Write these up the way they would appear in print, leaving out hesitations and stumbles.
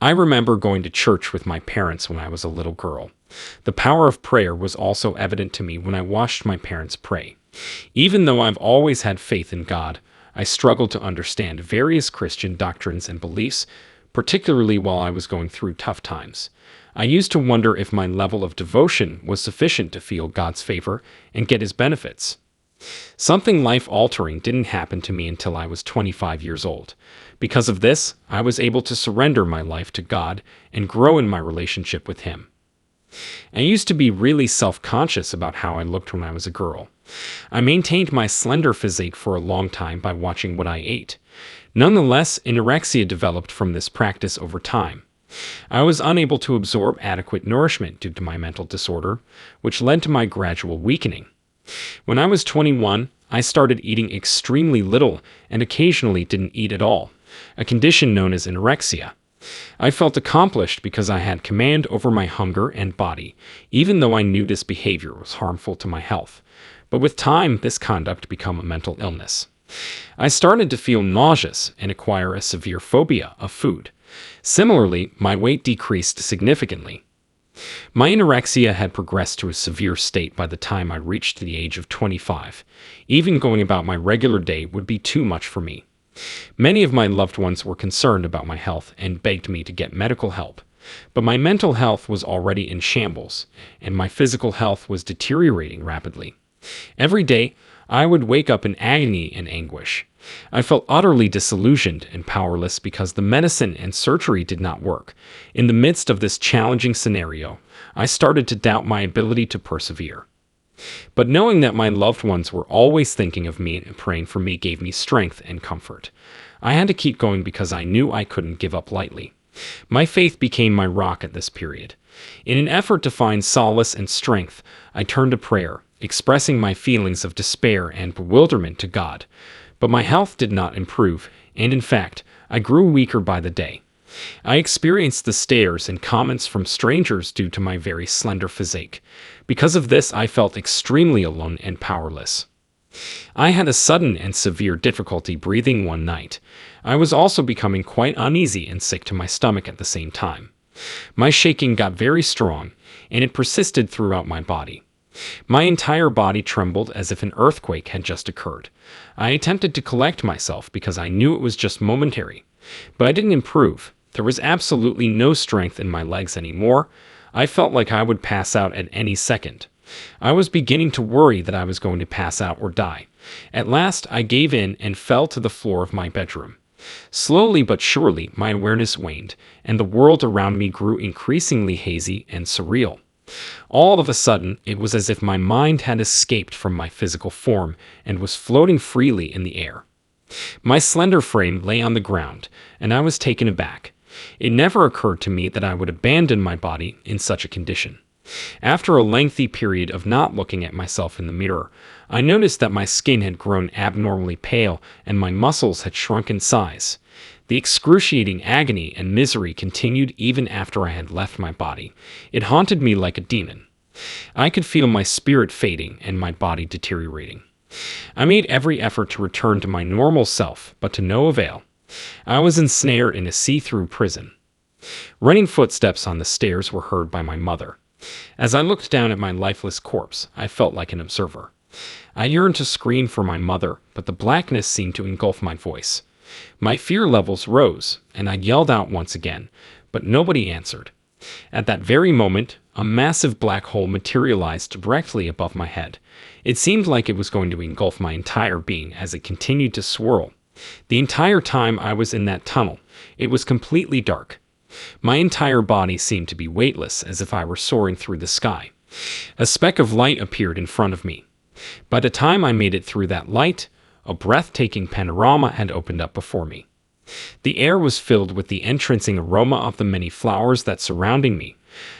I remember going to church with my parents when I was a little girl. The power of prayer was also evident to me when I watched my parents pray. Even though I've always had faith in God, I struggled to understand various Christian doctrines and beliefs, particularly while I was going through tough times. I used to wonder if my level of devotion was sufficient to feel God's favor and get His benefits. Something life-altering didn't happen to me until I was 25 years old. Because of this, I was able to surrender my life to God and grow in my relationship with Him. I used to be really self-conscious about how I looked when I was a girl. I maintained my slender physique for a long time by watching what I ate. Nonetheless, anorexia developed from this practice over time. I was unable to absorb adequate nourishment due to my mental disorder, which led to my gradual weakening. When I was 21, I started eating extremely little and occasionally didn't eat at all, a condition known as anorexia. I felt accomplished because I had command over my hunger and body, even though I knew this behavior was harmful to my health. But with time, this conduct became a mental illness. I started to feel nauseous and acquire a severe phobia of food. Similarly, my weight decreased significantly. My anorexia had progressed to a severe state by the time I reached the age of 25. Even going about my regular day would be too much for me. Many of my loved ones were concerned about my health and begged me to get medical help. But my mental health was already in shambles, and my physical health was deteriorating rapidly. Every day, I would wake up in agony and anguish. I felt utterly disillusioned and powerless because the medicine and surgery did not work. In the midst of this challenging scenario, I started to doubt my ability to persevere. But knowing that my loved ones were always thinking of me and praying for me gave me strength and comfort. I had to keep going because I knew I couldn't give up lightly. My faith became my rock at this period. In an effort to find solace and strength, I turned to prayer, expressing my feelings of despair and bewilderment to God. But my health did not improve, and in fact, I grew weaker by the day. I experienced the stares and comments from strangers due to my very slender physique. Because of this, I felt extremely alone and powerless. I had a sudden and severe difficulty breathing one night. I was also becoming quite uneasy and sick to my stomach at the same time. My shaking got very strong, and it persisted throughout my body. My entire body trembled as if an earthquake had just occurred. I attempted to collect myself because I knew it was just momentary. But I didn't improve. There was absolutely no strength in my legs anymore. I felt like I would pass out at any second. I was beginning to worry that I was going to pass out or die. At last, I gave in and fell to the floor of my bedroom. Slowly but surely, my awareness waned, and the world around me grew increasingly hazy and surreal. All of a sudden, it was as if my mind had escaped from my physical form and was floating freely in the air. My slender frame lay on the ground, and I was taken aback. It never occurred to me that I would abandon my body in such a condition. After a lengthy period of not looking at myself in the mirror, I noticed that my skin had grown abnormally pale and my muscles had shrunk in size. The excruciating agony and misery continued even after I had left my body. It haunted me like a demon. I could feel my spirit fading and my body deteriorating. I made every effort to return to my normal self, but to no avail. I was ensnared in a see-through prison. Running footsteps on the stairs were heard by my mother. As I looked down at my lifeless corpse, I felt like an observer. I yearned to scream for my mother, but the blackness seemed to engulf my voice. My fear levels rose, and I yelled out once again, but nobody answered. At that very moment, a massive black hole materialized directly above my head. It seemed like it was going to engulf my entire being as it continued to swirl. The entire time I was in that tunnel, it was completely dark. My entire body seemed to be weightless, as if I were soaring through the sky. A speck of light appeared in front of me. By the time I made it through that light, a breathtaking panorama had opened up before me. The air was filled with the entrancing aroma of the many flowers that surrounded me.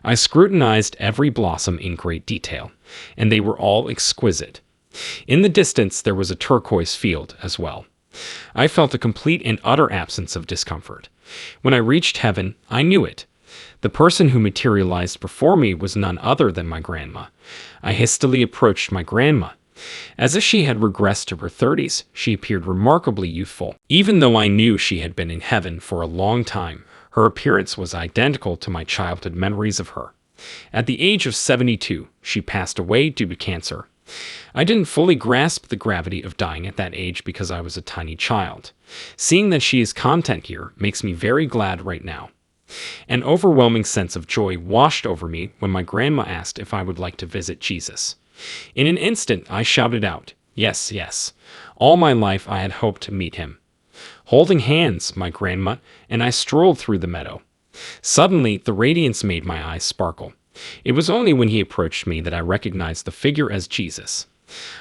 I scrutinized every blossom in great detail, and they were all exquisite. In the distance, there was a turquoise field as well. I felt a complete and utter absence of discomfort. When I reached heaven, I knew it. The person who materialized before me was none other than my grandma. I hastily approached my grandma. As if she had regressed to her 30s, she appeared remarkably youthful. Even though I knew she had been in heaven for a long time, her appearance was identical to my childhood memories of her. At the age of 72, she passed away due to cancer. I didn't fully grasp the gravity of dying at that age because I was a tiny child. Seeing that she is content here makes me very glad right now. An overwhelming sense of joy washed over me when my grandma asked if I would like to visit Jesus. In an instant, I shouted out, "Yes, yes." All my life I had hoped to meet him. Holding hands, my grandma and I strolled through the meadow. Suddenly, the radiance made my eyes sparkle. It was only when he approached me that I recognized the figure as Jesus.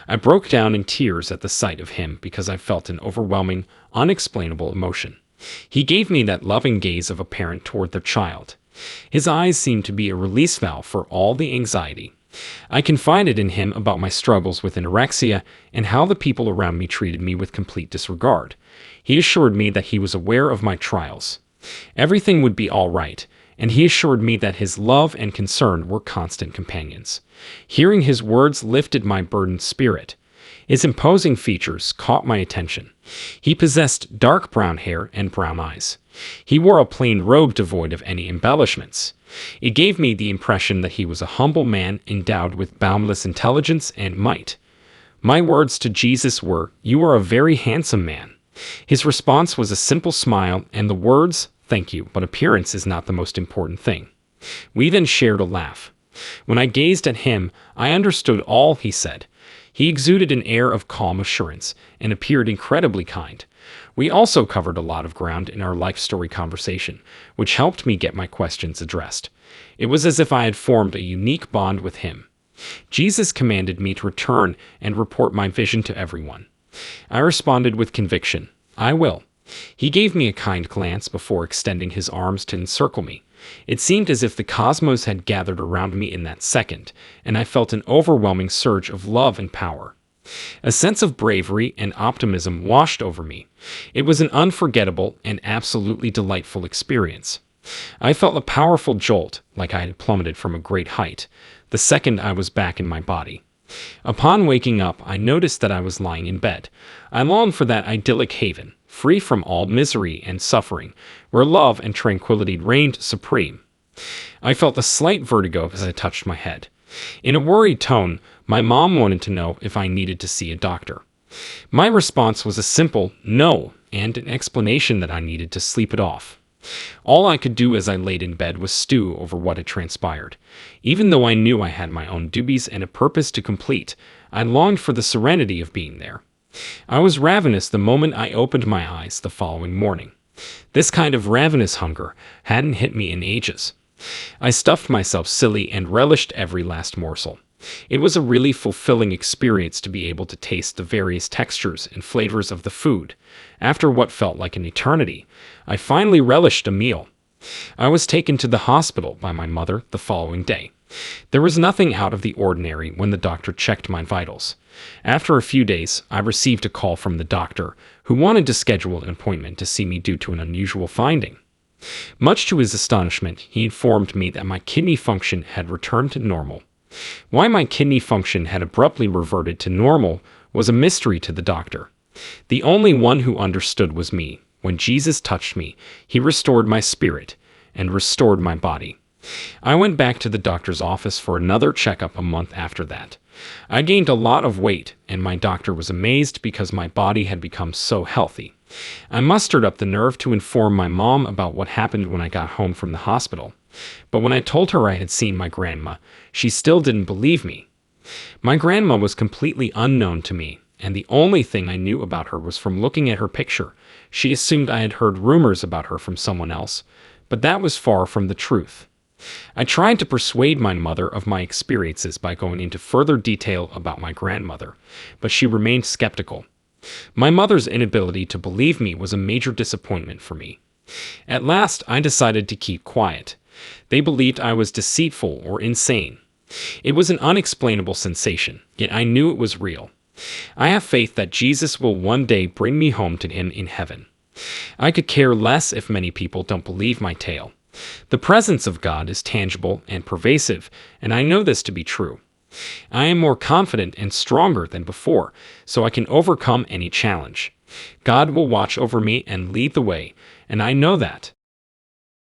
I broke down in tears at the sight of him because I felt an overwhelming, unexplainable emotion. He gave me that loving gaze of a parent toward their child. His eyes seemed to be a release valve for all the anxiety. I confided in him about my struggles with anorexia and how the people around me treated me with complete disregard. He assured me that he was aware of my trials. Everything would be all right, and he assured me that his love and concern were constant companions. Hearing his words lifted my burdened spirit. His imposing features caught my attention. He possessed dark brown hair and brown eyes. He wore a plain robe devoid of any embellishments. It gave me the impression that he was a humble man endowed with boundless intelligence and might. My words to Jesus were, "You are a very handsome man." His response was a simple smile and the words, "Thank you, but appearance is not the most important thing." We then shared a laugh. When I gazed at him, I understood all he said. He exuded an air of calm assurance and appeared incredibly kind. We also covered a lot of ground in our life story conversation, which helped me get my questions addressed. It was as if I had formed a unique bond with him. Jesus commanded me to return and report my vision to everyone. I responded with conviction, "I will." He gave me a kind glance before extending his arms to encircle me. It seemed as if the cosmos had gathered around me in that second, and I felt an overwhelming surge of love and power. A sense of bravery and optimism washed over me. It was an unforgettable and absolutely delightful experience. I felt a powerful jolt, like I had plummeted from a great height, the second I was back in my body. Upon waking up, I noticed that I was lying in bed. I longed for that idyllic haven, free from all misery and suffering, where love and tranquility reigned supreme. I felt a slight vertigo as I touched my head. In a worried tone, my mom wanted to know if I needed to see a doctor. My response was a simple no and an explanation that I needed to sleep it off. All I could do as I laid in bed was stew over what had transpired. Even though I knew I had my own duties and a purpose to complete, I longed for the serenity of being there. I was ravenous the moment I opened my eyes the following morning. This kind of ravenous hunger hadn't hit me in ages. I stuffed myself silly and relished every last morsel. It was a really fulfilling experience to be able to taste the various textures and flavors of the food. After what felt like an eternity, I finally relished a meal. I was taken to the hospital by my mother the following day. There was nothing out of the ordinary when the doctor checked my vitals. After a few days, I received a call from the doctor, who wanted to schedule an appointment to see me due to an unusual finding. Much to his astonishment, he informed me that my kidney function had returned to normal. Why my kidney function had abruptly reverted to normal was a mystery to the doctor. The only one who understood was me. When Jesus touched me, he restored my spirit and restored my body. I went back to the doctor's office for another checkup a month after that. I gained a lot of weight, and my doctor was amazed because my body had become so healthy. I mustered up the nerve to inform my mom about what happened when I got home from the hospital. But when I told her I had seen my grandma, she still didn't believe me. My grandma was completely unknown to me, and the only thing I knew about her was from looking at her picture. She assumed I had heard rumors about her from someone else, but that was far from the truth. I tried to persuade my mother of my experiences by going into further detail about my grandmother, but she remained skeptical. My mother's inability to believe me was a major disappointment for me. At last, I decided to keep quiet. They believed I was deceitful or insane. It was an unexplainable sensation, yet I knew it was real. I have faith that Jesus will one day bring me home to him in heaven. I could care less if many people don't believe my tale. The presence of God is tangible and pervasive, and I know this to be true. I am more confident and stronger than before, so I can overcome any challenge. God will watch over me and lead the way, and I know that.